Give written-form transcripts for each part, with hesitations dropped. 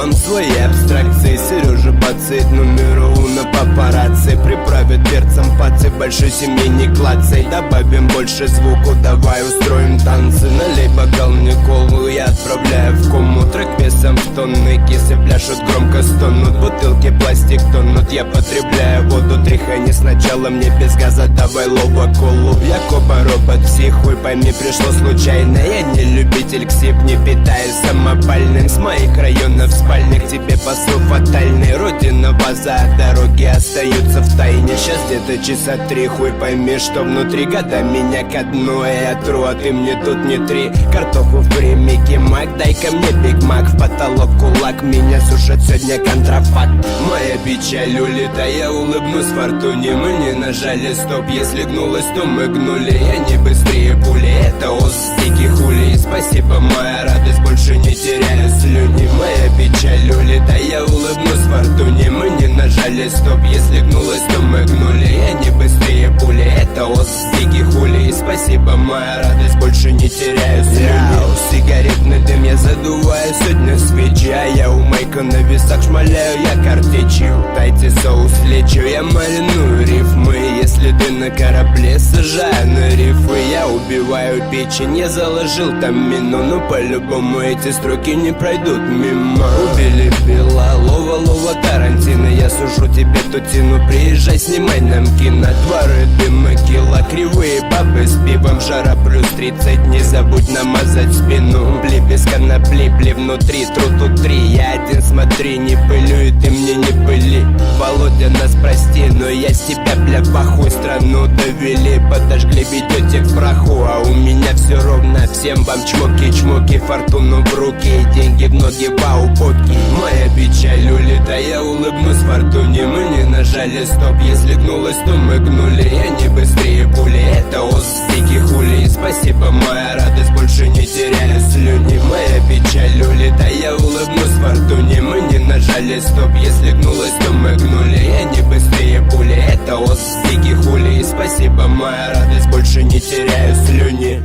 вам свои абстракции. Сережа Бацит, номер уно папарацци. Приправит перцем пацы, большой семьи не клацай. Добавим больше звуку, давай устроим танцы. Налей бокал мне колу, я отправляю в кому. Трек весом в тонны, кисы пляшут, громко стонут. Бутылки пластик тонут, я потребляю воду. Тряхани сначала, мне без газа, давай лоба колу. Я коба робот, психуй, пойми, пришло случайно. Я не любитель ксип, не питаюсь самопальным. С моих районов спальник тебе посыл фатальный. Родина, база, дороги остаются в тайне. Сейчас где-то часа 3, хуй пойми, что внутри. Года меня ко дну, я тру, а ты мне тут не три. Картоху в прямике, мак, дай-ка мне Биг Мак. В потолок кулак, меня сушит сегодня контрафакт. Моя печаль улета, я улыбнусь фортуне. Мы не нажали стоп, если гнулась, то мы гнули. Я не быстрее пули, это ос, дикий хули. Спасибо, моя радость, больше не теряю слюни. Моя печаль улета, я улыбнусь фортуне. Мы не нажали стоп, если гнулась, то мы гнули. Я не быстрее пули, это ос, дикий хули. Спасибо, моя радость, больше не теряю слюни. Сигаретный дым я задуваю сегодня свечи, а я у Майка на весах шмаляю я картечью. Дайте соус лечу, я мариную рифмы. Если ты на корабле, сажаю на рифы. Я убиваю печень, я заложил там мину. Но по-любому эти строки не пройдут мимо. Убили Билла, лова Тарантино. Я сужу тебе тутину, приезжай, снимай нам кино. Дворы, дымы, кило, кривые бабы с пивом. Жара плюс 30, не забудь намазать спину. Бли без конопли, бли внутри, тру тут 3. Я один, смотри, не пылю, и ты мне не пыли. Володя, нас прости, но я с тебя, бля, похуй. Страну довели, подожгли, ведете к праху. А у меня все ровно, всем вам чмоки-чмоки. Фортуну в руки, деньги в ноги, вау, подки. Моя печаль улета, я улыбнусь фортуне. Мы не нажали стоп, если гнулась, то мы гнули. Я не быстрее пули, это ос, дикий хули. Спасибо, моя радость, больше не теряю слюни. Моя печаль улета, я улыбнусь фортуне. Мы не нажали стоп, если гнулась, то мы гнули. Я не быстрее пули, это ос, дикий хули. Спасибо, моя радость, больше не теряю слюни.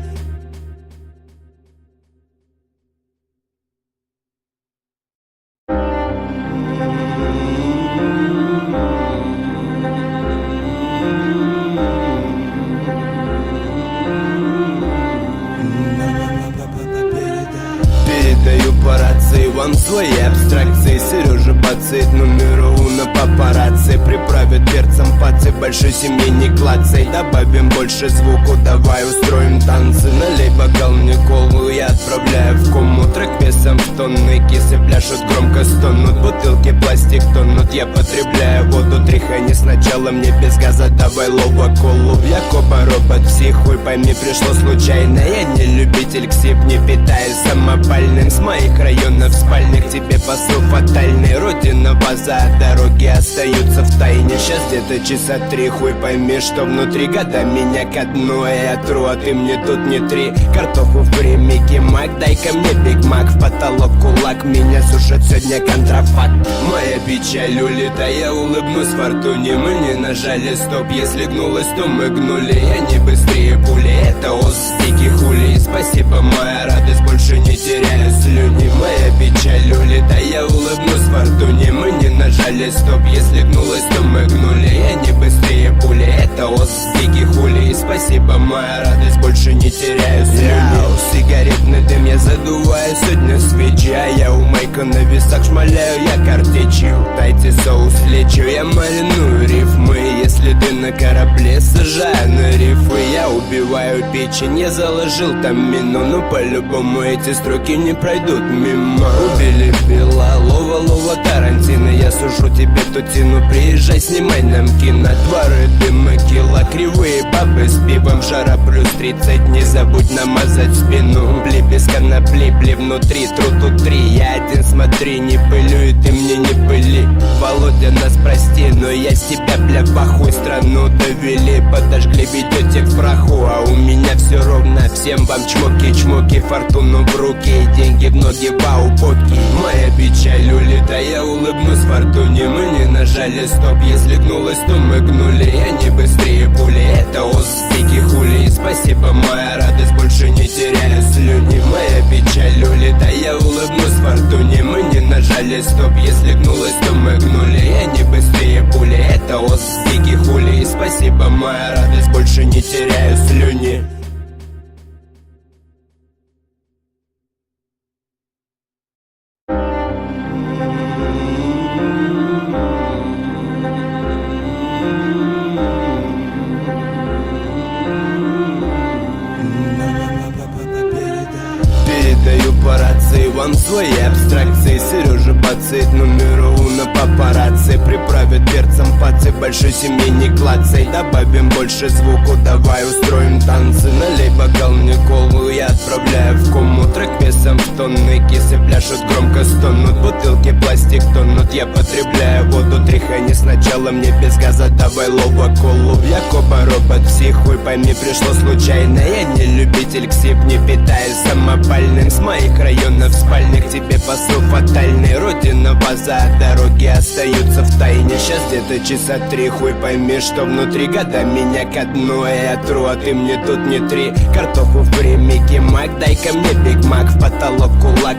Передаю по рации вам свои абстракции. Сережа Бацит, номер уно папарацци. Приправит перцем пацы, большой семьи не клацай. Добавим больше звуку, давай устроим танцы. Налей бокал мне колу, я отправляю в кому. Трек весом в тонны, кисы пляшут, громко стонут. Бутылки пластик тонут, я потребляю воду. Тряхани сначала, мне без газа, давай лоба колу. Я коба робот, психуй, пойми, пришло случайно. Я не любитель ксип, не питаюсь самопальным. С моих районов спальник тебе посыл фатальный. Родина, база, дороги остаются в тайне. Сейчас где-то часа 3, хуй пойми, что внутри. Года меня ко дну, я тру, а ты мне тут не три. Картоху в прямике, мак, дай-ка мне Биг Мак. В потолок кулак, меня сушит сегодня контрафакт. Моя печаль улета, я улыбнусь фортуне. Мы не нажали стоп, если гнулась, то мы гнули. Я не быстрее пули, это ос, дикий хули. Спасибо, моя радость, больше не теряю слюни. Моя печаль улета, я улыбнусь фортуне. Мы не нажали стоп, если гнулась, то мы гнули. Я не быстрее пули, это ос, дикий хули. Спасибо, моя радость, больше не теряю слюни. Сигаретный дым я задуваю сегодня свечи, а я у Майка на весах шмаляю я картечью. Дайте соус лечу, я мариную рифмы. Если ты на корабле, сажаю на рифы. Я убиваю печень, я заложил там мину. Но по-любому эти строки не пройдут мимо. Убили Билла, лова Тарантино. Я сужу тебе тутину, приезжай, снимай нам кино. Дворы, дымы, кило, кривые бабы с пивом. Жара плюс 30, не забудь намазать спину. Бли без конопли, бли внутри, тру тут 3. Я один, смотри, не пылю, и ты мне не пыли. Володя, нас прости, но я с тебя, бля, похуй. Страну довели, подожгли, ведете к праху. А у меня все ровно, всем вам чмоки-чмоки. Фортуну в руки, деньги в ноги, вау, подки. Моя печаль улета, я улыбнусь фортуне. Мы не нажали нажали стоп. Если гнулось, то мы гнули, и они быстрее пули. Это узбеки хули, и спасибо, моя радость, больше не теряю слюни. Моя печаль улетает, я улыбнусь фортуне. Мы не нажали стоп, если гнулось, то мы гнули, и они быстрее пули. Это узбеки хули, и спасибо, моя радость, больше не теряю слюни. Передаю по рации вам свои абстракции. Сережа Бацит, номер уна папарацци. Приправит перцем пацы, большой семьи не клацай. Добавим больше звуку, давай устроим танцы. Налей бокал мне колу, я отправляю в кому. Трек весом в тонны, кисы пляшут, громко стонут. Бутылки пластик тонут, я потребляю воду. Тряхани сначала мне без газа, давай лоба колу. Якоба робот, психуй, пойми, пришло случайно. Я не любитель ксип, не питаюсь самопальным. С моих районов спальных тебе посыл фатальный. Родина, база, дороги остаются в тайне. Сейчас где-то часа 3, хуй пойми, что внутри. Года меня ко дну, я тру, а ты мне тут не три. Картоху в прямике, мак, дай-ка мне биг мак, в потолок кулак.